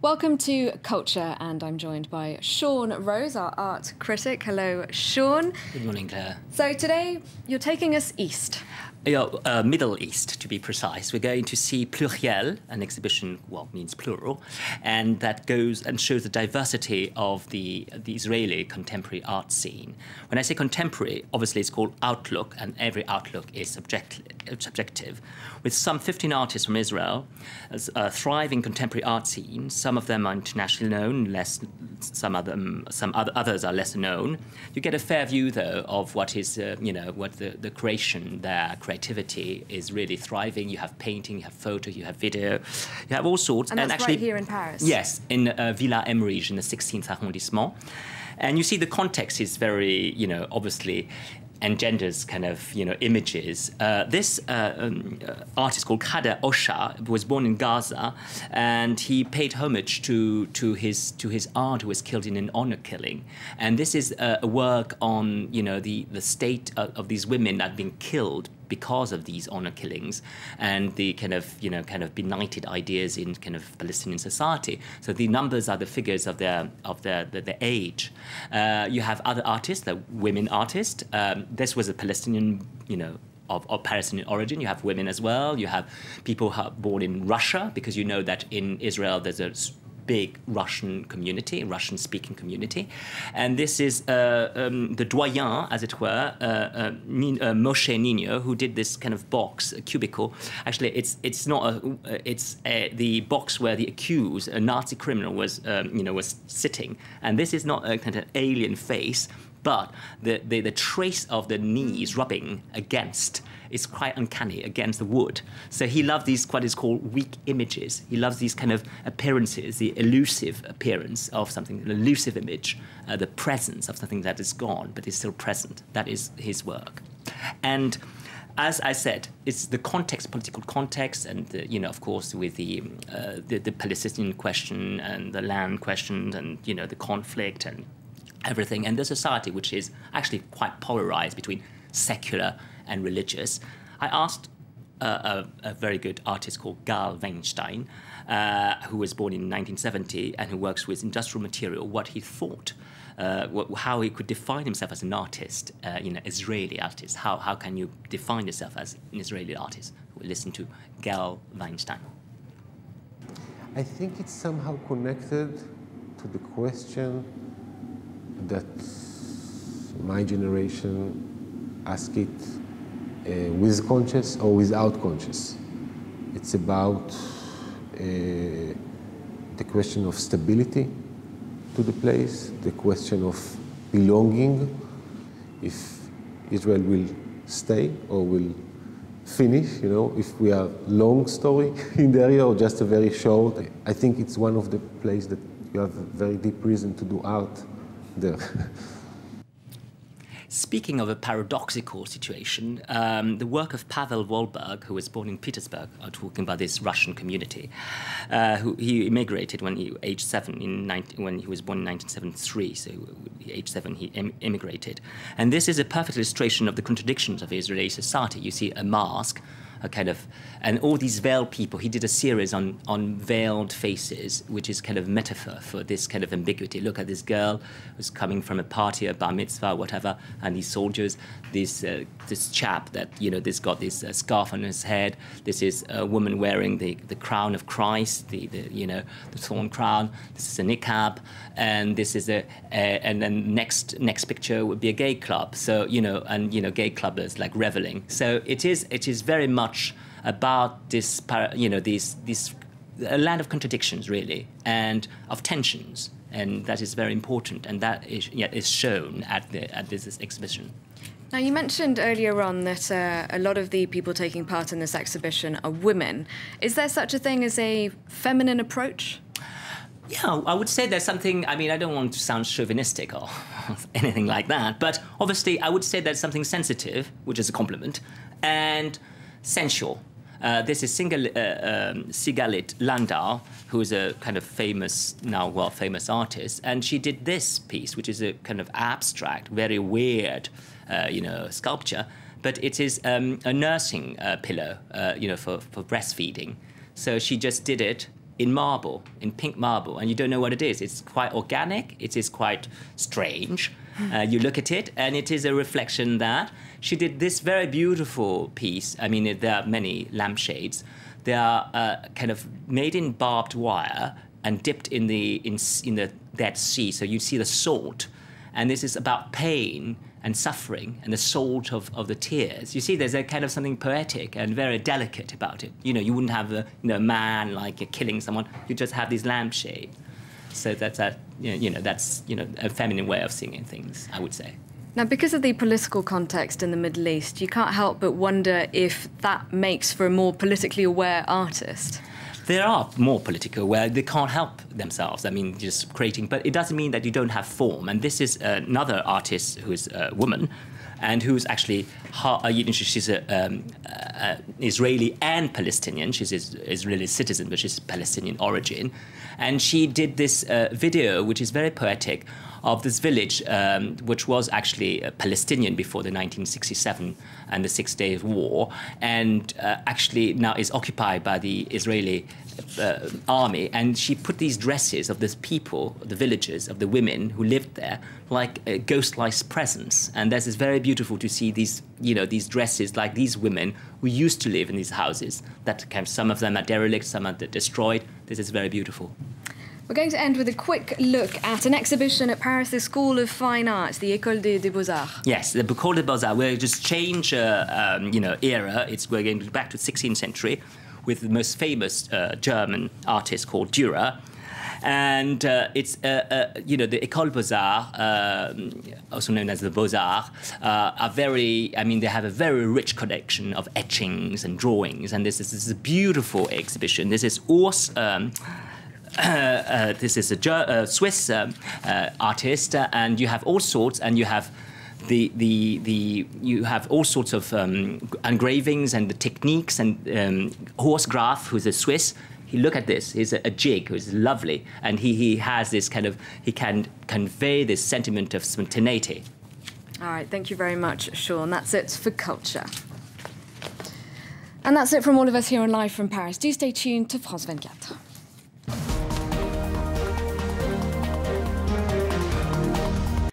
Welcome to Culture, and I'm joined by Sean Rose, our art critic. Hello, Sean. Good morning, Claire. So today you're taking us east. Middle East, to be precise. We're going to see Pluriel, an exhibition, well, means plural, and that goes and shows the diversity of the Israeli contemporary art scene. When I say contemporary, obviously it's called outlook, and every outlook is subjective. With some 15 artists from Israel, a thriving contemporary art scene. Some of them are internationally known, others are lesser known. You get a fair view, though, of what is, what the creation there. Creativity is really thriving. You have painting, you have photo, you have video, you have all sorts. And that's actually, right here in Paris? Yes, in Villa Emerige in the 16th arrondissement. And you see the context is very, obviously engenders kind of, images. This artist called Khader Osha was born in Gaza, and he paid homage to his aunt who was killed in an honor killing. And this is a work on, the state of these women that have been killed because of these honor killings and the kind of benighted ideas in kind of Palestinian society. So the numbers are the figures of their age. You have other artists, the women artists. This was a Palestinian, of Palestinian origin. You have women as well. You have people who are born in Russia, because you know that in Israel there's a big Russian community, Russian-speaking community. And this is the doyen, as it were, Moshe Nino, who did this kind of box, a cubicle. Actually, it's the box where the accused, a Nazi criminal, was sitting. And this is not a kind of alien face, but the trace of the knees rubbing against is quite uncanny against the wood. So he loved these, what is called weak images. He loves these kind of appearances, the elusive appearance of something, an elusive image, the presence of something that is gone but is still present. That is his work. And as I said, it's the context, political context, and of course, with the Palestinian question and the land question and the conflict and everything, and the society, which is actually quite polarized between secular and religious. I asked a very good artist called Gal Weinstein, who was born in 1970 and who works with industrial material, what he thought, how he could define himself as an artist, Israeli artist. How can you define yourself as an Israeli artist? We'll listen to Gal Weinstein. I think it's somehow connected to the question that my generation asked it with conscious or without conscious. It's about the question of stability to the place, the question of belonging, if Israel will stay or will finish, if we are long story in the area or just a very short. I think it's one of the places that you have a very deep reason to do art there. Speaking of a paradoxical situation, the work of Pavel Volberg, who was born in Petersburg, talking about this Russian community, he immigrated when he was age 7 when he was born in 1973. So, age 7, he immigrated, and this is a perfect illustration of the contradictions of Israeli society. You see a mask, and all these veiled people. He did a series on veiled faces, which is kind of metaphor for this kind of ambiguity. Look at this girl who's coming from a party, a bar mitzvah, whatever, and these soldiers, this chap that, this got this scarf on his head. This is a woman wearing the crown of Christ, the thorn crown. This is a niqab, and this is and then next picture would be a gay club. So, gay clubbers like reveling. So it is very much about this, a land of contradictions, really, and of tensions, and that is very important, and that is shown at this exhibition. Now, you mentioned earlier on that a lot of the people taking part in this exhibition are women. Is there such a thing as a feminine approach? Yeah, I would say there's something, I don't want to sound chauvinistic or anything like that, but obviously I would say there's something sensitive, which is a compliment, and sensual. This is Sigalit Landau, who is a kind of famous artist, and she did this piece, which is a kind of abstract, very weird, sculpture, but it is a nursing pillow, for breastfeeding. So she just did it in marble, in pink marble, and you don't know what it is. It's quite organic, it is quite strange. You look at it, and it is a reflection that she did this very beautiful piece. I mean, there are many lampshades. They are kind of made in barbed wire and dipped in the Dead Sea, so you see the salt. And this is about pain and suffering and the salt of the tears. You see, there's a kind of something poetic and very delicate about it. You know, you wouldn't have a man like killing someone. You just have this lampshade. So that's a feminine way of seeing things, I would say. Now, because of the political context in the Middle East, you can't help but wonder if that makes for a more politically aware artist. There are more political where they can't help themselves. I mean, just creating, but it doesn't mean that you don't have form. And this is another artist who is a woman, and who's actually she's an Israeli and Palestinian. She's an Israeli citizen, but she's Palestinian origin, and she did this video, which is very poetic, of this village, which was actually Palestinian before the 1967 and the 6 Days War, and actually now is occupied by the Israeli army. And she put these dresses of these people, the villagers, of the women who lived there, like a ghost-like presence. And this is very beautiful to see these, these dresses, like these women who used to live in these houses. That some of them are derelict, some are destroyed. This is very beautiful. We're going to end with a quick look at an exhibition at Paris' School of Fine Arts, the École des Beaux-Arts. Yes, the École des Beaux-Arts. We'll just change, era. We're going back to the 16th century with the most famous German artist called Dürer. And it's, the École Beaux-Arts, also known as the Beaux-Arts, are very, they have a very rich collection of etchings and drawings. And this is a beautiful exhibition. This is Urs. This is a Swiss artist, and you have all sorts, and you have you have all sorts of engravings and the techniques, and Horst Graf, who's a Swiss. Look at this. He's a jig who's lovely, and he has this kind of, he can convey this sentiment of spontaneity. All right, thank you very much, Sean. That's it for Culture. And that's it from all of us here on Live from Paris. Do stay tuned to France 24.